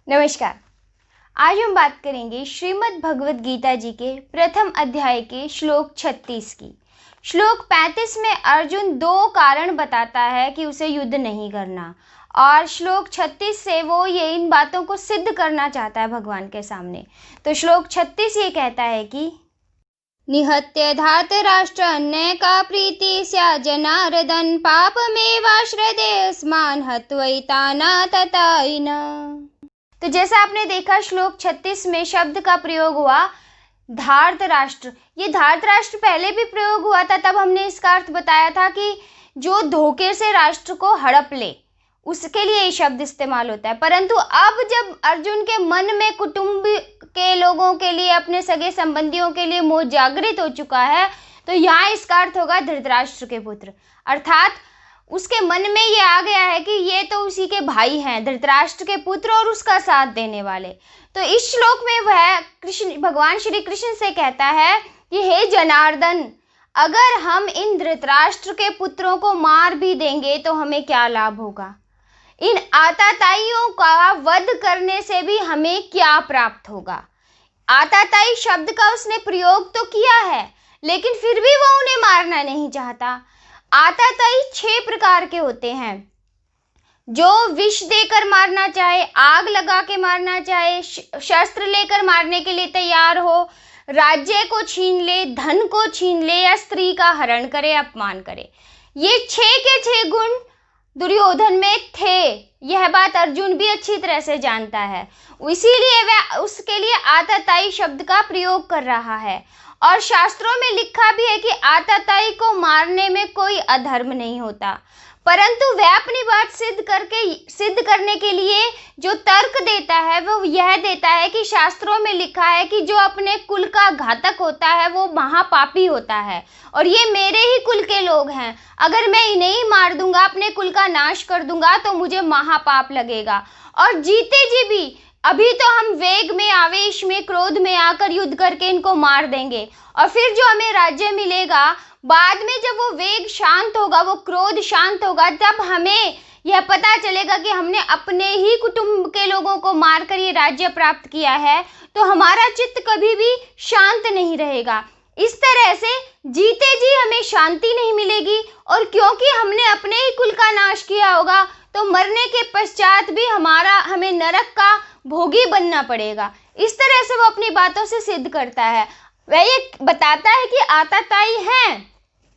नमस्कार। आज हम बात करेंगे श्रीमद् भगवद गीता जी के प्रथम अध्याय के श्लोक 36 की। श्लोक 35 में अर्जुन दो कारण बताता है कि उसे युद्ध नहीं करना, और श्लोक 36 से वो ये इन बातों को सिद्ध करना चाहता है भगवान के सामने। तो श्लोक 36 ये कहता है कि निहत्य धार्तराष्ट्र अन्यका प्रीति स्या जनार्दन पापमेवाश्रयेऽस्मान् हत्वैताना ततायिना। तो जैसा आपने देखा श्लोक 36 में शब्द का प्रयोग हुआ धार्तराष्ट्र। ये धार्तराष्ट्र पहले भी प्रयोग हुआ था, तब हमने इसका अर्थ बताया था कि जो धोखे से राष्ट्र को हड़प ले, उसके लिए ये शब्द इस्तेमाल होता है। परंतु अब जब अर्जुन के मन में कुटुंब के लोगों के लिए, अपने सगे संबंधियों के लिए मोह जागृत हो चुका है, तो यहाँ इसका अर्थ होगा धृतराष्ट्र के पुत्र। अर्थात उसके मन में ये आ गया है कि ये तो उसी के भाई हैं, धृतराष्ट्र के पुत्र और उसका साथ देने वाले। तो इस श्लोक में वह भगवान श्री कृष्ण से कहता है कि हे जनार्दन, अगर हम इन धृतराष्ट्र के पुत्रों को मार भी देंगे तो हमें क्या लाभ होगा? इन आताताइयों का वध करने से भी हमें क्या प्राप्त होगा? आताताई शब्द का उसने प्रयोग तो किया है, लेकिन फिर भी वो उन्हें मारना नहीं चाहता। आताताई 6 प्रकार के होते हैं। जो विष देकर मारना चाहे, आग लगा के मारना चाहे, शस्त्र लेकर मारने के लिए तैयार हो, राज्य को छीन ले, धन को छीन ले, या स्त्री का हरण करे, अपमान करे। ये 6 के 6 गुण दुर्योधन में थे। यह बात अर्जुन भी अच्छी तरह से जानता है, इसीलिए वह उसके लिए आताताई शब्द का प्रयोग कर रहा है। और शास्त्रों में लिखा भी है कि आताताई को मारने में कोई अधर्म नहीं होता, परंतु वह अपनी बात सिद्ध करने के लिए जो तर्क देता है वो यह देता है कि शास्त्रों में लिखा है कि जो अपने कुल का घातक होता है वो महापापी होता है, और ये मेरे ही कुल के लोग हैं। अगर मैं इन्हें ही मार दूंगा, अपने कुल का नाश कर दूंगा, तो मुझे महापाप लगेगा। और जीते जी भी अभी तो हम वेग में, आवेश में, क्रोध में आकर युद्ध करके इनको मार देंगे, और फिर जो हमें राज्य मिलेगा, बाद में जब वो वेग शांत होगा, वो क्रोध शांत होगा, तब हमें यह पता चलेगा कि हमने अपने ही कुटुंब के लोगों को मारकर ये राज्य प्राप्त किया है, तो हमारा चित्त कभी भी शांत नहीं रहेगा। इस तरह से जीते जी हमें शांति नहीं मिलेगी, और क्योंकि हमने अपने ही कुल का नाश किया होगा, तो मरने के पश्चात भी हमें नरक का भोगी बनना पड़ेगा। इस तरह से वो अपनी बातों से सिद्ध करता है। वह ये बताता है कि आताताई हैं,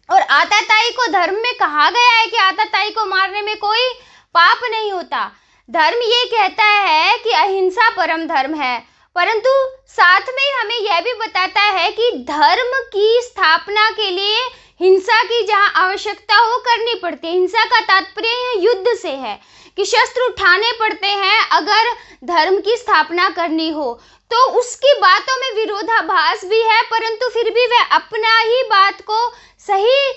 और आताताई को धर्म में कहा गया है कि आताताई को मारने में कोई पाप नहीं होता। धर्म ये कहता है कि अहिंसा परम धर्म है, परंतु साथ में हमें यह भी बताता है कि धर्म की स्थापना के लिए हिंसा की जहाँ आवश्यकता हो करनी पड़ती है। हिंसा का तात्पर्य युद्ध से है कि शस्त्र उठाने पड़ते हैं अगर धर्म की स्थापना करनी हो। तो उसकी बातों में विरोधाभास भी है, परंतु फिर भी वह अपना ही बात को सही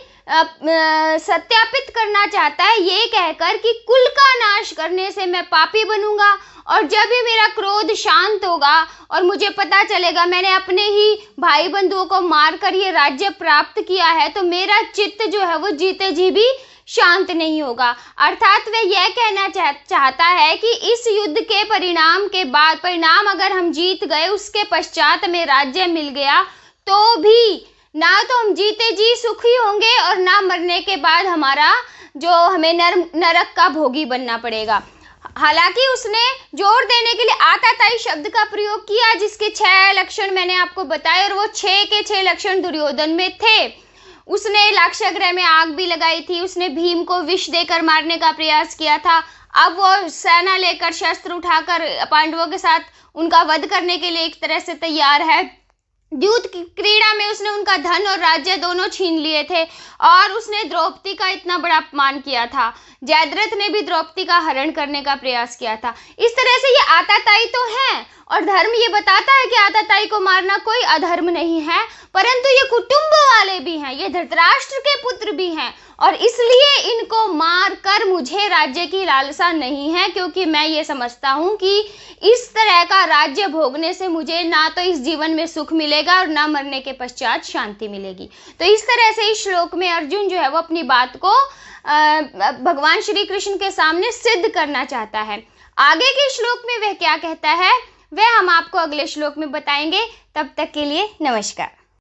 सत्यापित करना चाहता है, ये कहकर कि कुल का नाश करने से मैं पापी बनूंगा, और जब भी मेरा क्रोध शांत होगा और मुझे पता चलेगा मैंने अपने ही भाई बंधुओं को मारकर ये राज्य प्राप्त किया है, तो मेरा चित्त जो है वो जीते जी भी शांत नहीं होगा। अर्थात वह यह कहना चाहता है कि इस युद्ध के परिणाम अगर हम जीत गए, उसके पश्चात में राज्य मिल गया, तो भी ना तो हम जीते जी सुखी होंगे, और ना मरने के बाद हमें नरक का भोगी बनना पड़ेगा। हालांकि उसने जोर देने के लिए आताताई शब्द का प्रयोग किया, जिसके 6 लक्षण मैंने आपको बताए, और वो 6 के 6 लक्षण दुर्योधन में थे। उसने लाक्षागृह में आग भी लगाई थी, उसने भीम को विष देकर मारने का प्रयास किया था। अब वो सेना लेकर, शस्त्र उठाकर पांडवों के साथ उनका वध करने के लिए एक तरह से तैयार है। युद्ध की क्रीड़ा में उसने उनका धन और राज्य दोनों छीन लिए थे, और उसने द्रौपदी का इतना बड़ा अपमान किया था। जयद्रथ ने भी द्रौपदी का हरण करने का प्रयास किया था। इस तरह से ये आताताई तो है, और धर्म ये बताता है कि आताताई को मारना कोई अधर्म नहीं है, परंतु ये कुटुंब वाले भी हैं, ये धृतराष्ट्र के पुत्र भी हैं, और इसलिए इनको मार कर मुझे राज्य की लालसा नहीं है, क्योंकि मैं ये समझता हूँ कि इस तरह का राज्य भोगने से मुझे ना तो इस जीवन में सुख मिलेगा और ना मरने के पश्चात शांति मिलेगी। तो इस तरह से इस श्लोक में अर्जुन जो है वो अपनी बात को भगवान श्री कृष्ण के सामने सिद्ध करना चाहता है। आगे के श्लोक में वह क्या कहता है वह हम आपको अगले श्लोक में बताएंगे। तब तक के लिए नमस्कार।